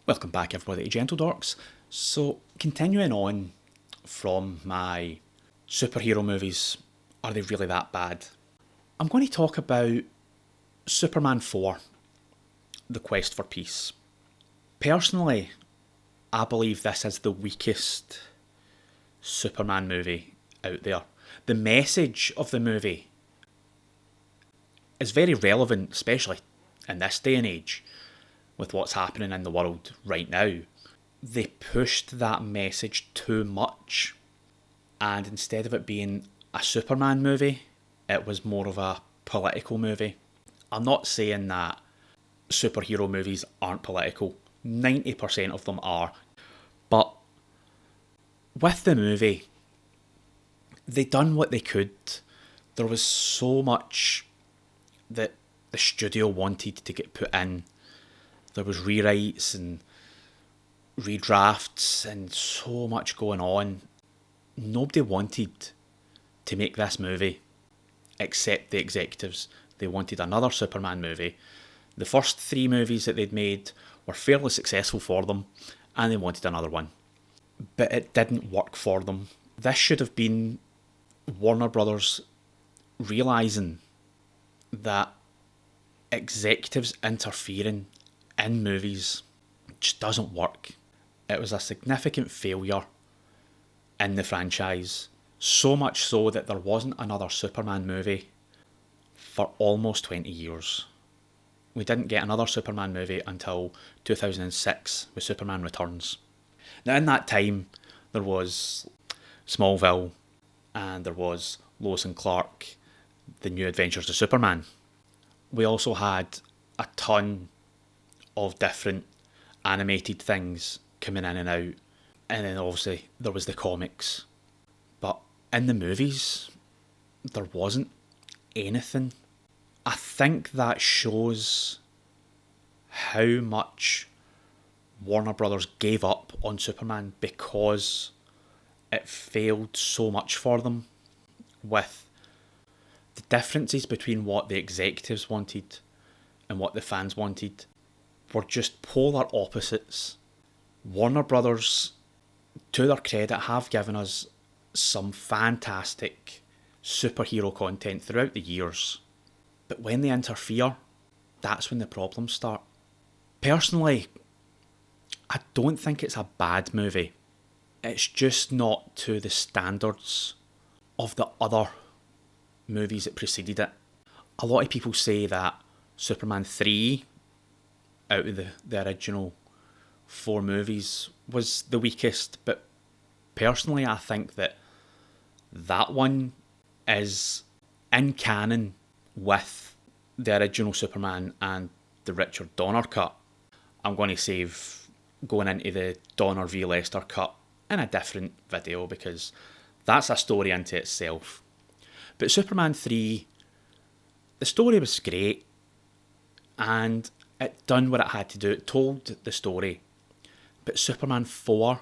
Welcome back everybody to Gentle Dorks. So, continuing on from my superhero movies, are they really that bad? I'm going to talk about Superman 4, The Quest for Peace. Personally, I believe this is the weakest Superman movie out there. The message of the movie is very relevant, especially in this day and age, with what's happening in the world right now. They pushed that message too much, and instead of it being a Superman movie, it was more of a political movie. I'm not saying that superhero movies aren't political, 90% of them are, but with the movie, they done what they could. There was so much that the studio wanted to get put in. There was rewrites and redrafts and so much going on. Nobody wanted to make this movie except the executives. They wanted another Superman movie. The first 3 movies that they'd made were fairly successful for them, and they wanted another one. But it didn't work for them. This should have been Warner Brothers realising that executives interfering in movies just doesn't work. It was a significant failure in the franchise, so much so that there wasn't another Superman movie for almost 20 years. We didn't get another Superman movie until 2006 with Superman Returns. Now in that time there was Smallville and there was Lois and Clark, The New Adventures of Superman. We also had a ton of different animated things coming in and out, and then obviously there was the comics. But in the movies, there wasn't anything. I think that shows how much Warner Brothers gave up on Superman because it failed so much for them, with the differences between what the executives wanted and what the fans wanted were just polar opposites. Warner Brothers, to their credit, have given us some fantastic superhero content throughout the years. But when they interfere, that's when the problems start. Personally, I don't think it's a bad movie. It's just not to the standards of the other movies that preceded it. A lot of people say that Superman 3 out of the original 4 movies was the weakest, but personally I think that one is in canon with the original Superman and the Richard Donner cut. I'm going to save going into the Donner v Lester cut in a different video because that's a story into itself. But Superman 3, the story was great and it done what it had to do. It told the story. But Superman 4,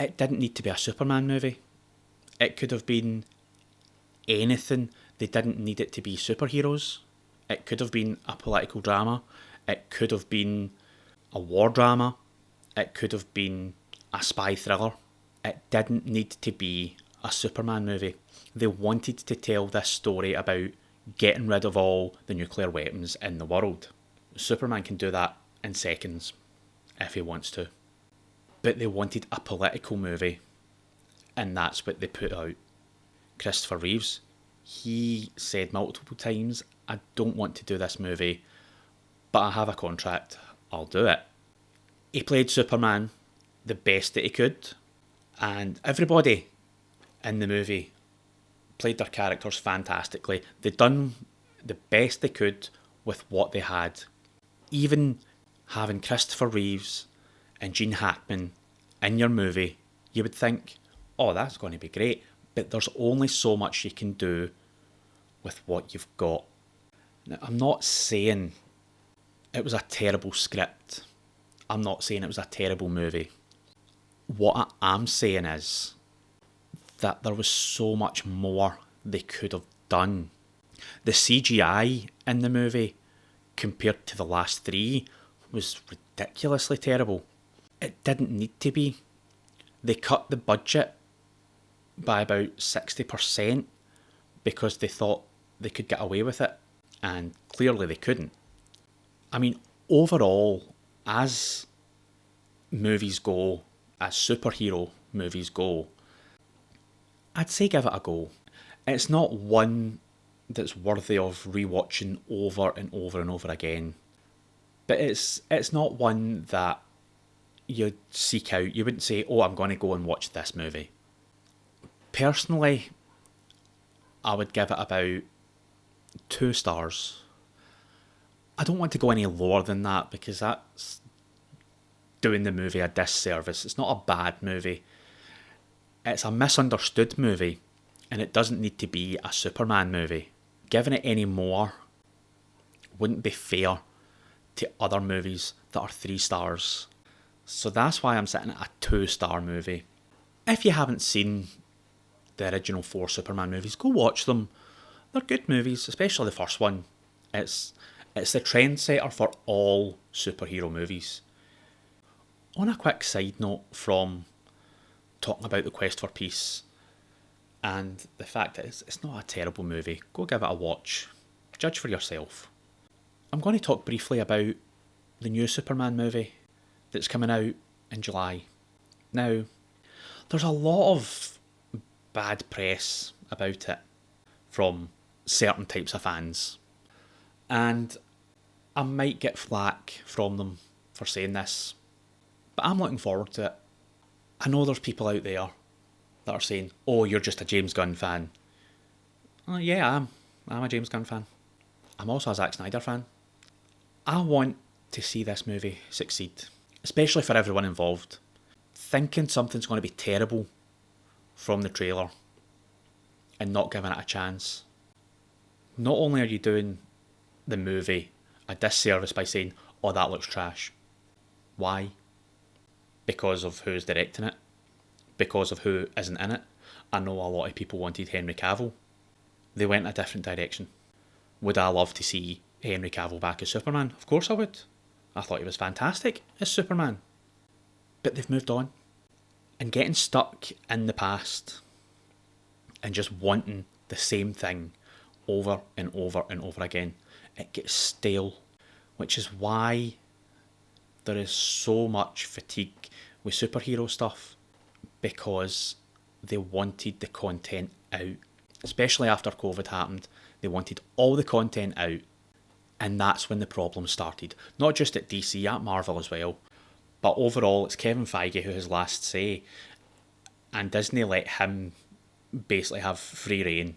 it didn't need to be a Superman movie. It could have been anything. They didn't need it to be superheroes. It could have been a political drama. It could have been a war drama. It could have been a spy thriller. It didn't need to be a Superman movie. They wanted to tell this story about getting rid of all the nuclear weapons in the world. Superman can do that in seconds if he wants to. But they wanted a political movie, and that's what they put out. Christopher Reeves, he said multiple times, I don't want to do this movie, but I have a contract, I'll do it. He played Superman the best that he could, and everybody in the movie played their characters fantastically. They done the best they could with what they had. Even having Christopher Reeves and Gene Hackman in your movie, you would think, oh, that's going to be great. But there's only so much you can do with what you've got. Now, I'm not saying it was a terrible script. I'm not saying it was a terrible movie. What I am saying is that there was so much more they could have done. The CGI in the movie, compared to the last 3, was ridiculously terrible. It didn't need to be. They cut the budget by about 60% because they thought they could get away with it, and clearly they couldn't. I mean, overall, as movies go, as superhero movies go, I'd say give it a go. It's not one that's worthy of rewatching over and over and over again, but it's not one that you'd seek out. You wouldn't say, oh, I'm going to go and watch this movie. Personally, I would give it about 2 stars. I don't want to go any lower than that because that's doing the movie a disservice. It's not a bad movie. It's a misunderstood movie, and it doesn't need to be a Superman movie. Giving it any more wouldn't be fair to other movies that are 3 stars. So that's why I'm sitting at a 2-star movie. If you haven't seen the original 4 Superman movies, go watch them. They're good movies, especially the first one. It's the trendsetter for all superhero movies. On a quick side note from talking about The Quest for Peace and the fact that it's not a terrible movie, go give it a watch. Judge for yourself. I'm going to talk briefly about the new Superman movie that's coming out in July. Now, there's a lot of bad press about it from certain types of fans, and I might get flack from them for saying this, but I'm looking forward to it. I know there's people out there that are saying, oh, you're just a James Gunn fan. Yeah, I am. I'm a James Gunn fan. I'm also a Zack Snyder fan. I want to see this movie succeed, especially for everyone involved. Thinking something's going to be terrible from the trailer and not giving it a chance. Not only are you doing the movie a disservice by saying, oh, that looks trash. Why? Because of who's directing it? Because of who isn't in it? I know a lot of people wanted Henry Cavill. They went a different direction. Would I love to see Henry Cavill back as Superman? Of course I would. I thought he was fantastic as Superman. But they've moved on. And getting stuck in the past and just wanting the same thing over and over and over again, it gets stale, which is why there is so much fatigue with superhero stuff, because they wanted the content out. Especially after COVID happened, they wanted all the content out, and that's when the problem started. Not just at DC, at Marvel as well, but overall it's Kevin Feige who has last say, and Disney let him basically have free reign.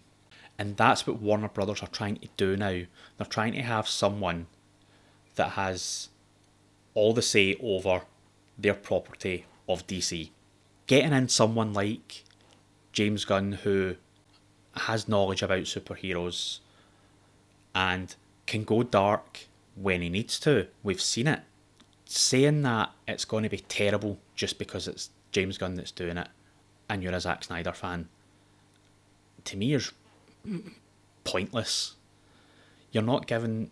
And that's what Warner Brothers are trying to do now. They're trying to have someone that has all the say over their property of DC. Getting in someone like James Gunn, who has knowledge about superheroes and can go dark when he needs to. We've seen it. Saying that it's going to be terrible just because it's James Gunn that's doing it and you're a Zack Snyder fan, to me is pointless. You're not giving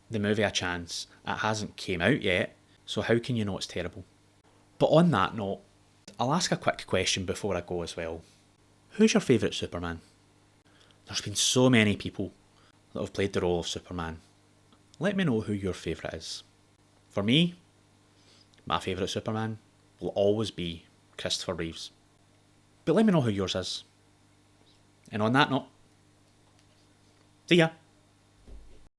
the movie a chance. It hasn't came out yet, so how can you know it's terrible? But on that note, I'll ask a quick question before I go as well. Who's your favourite Superman? There's been so many people that have played the role of Superman. Let me know who your favourite is. For me, my favourite Superman will always be Christopher Reeves. But let me know who yours is. And on that note, see ya.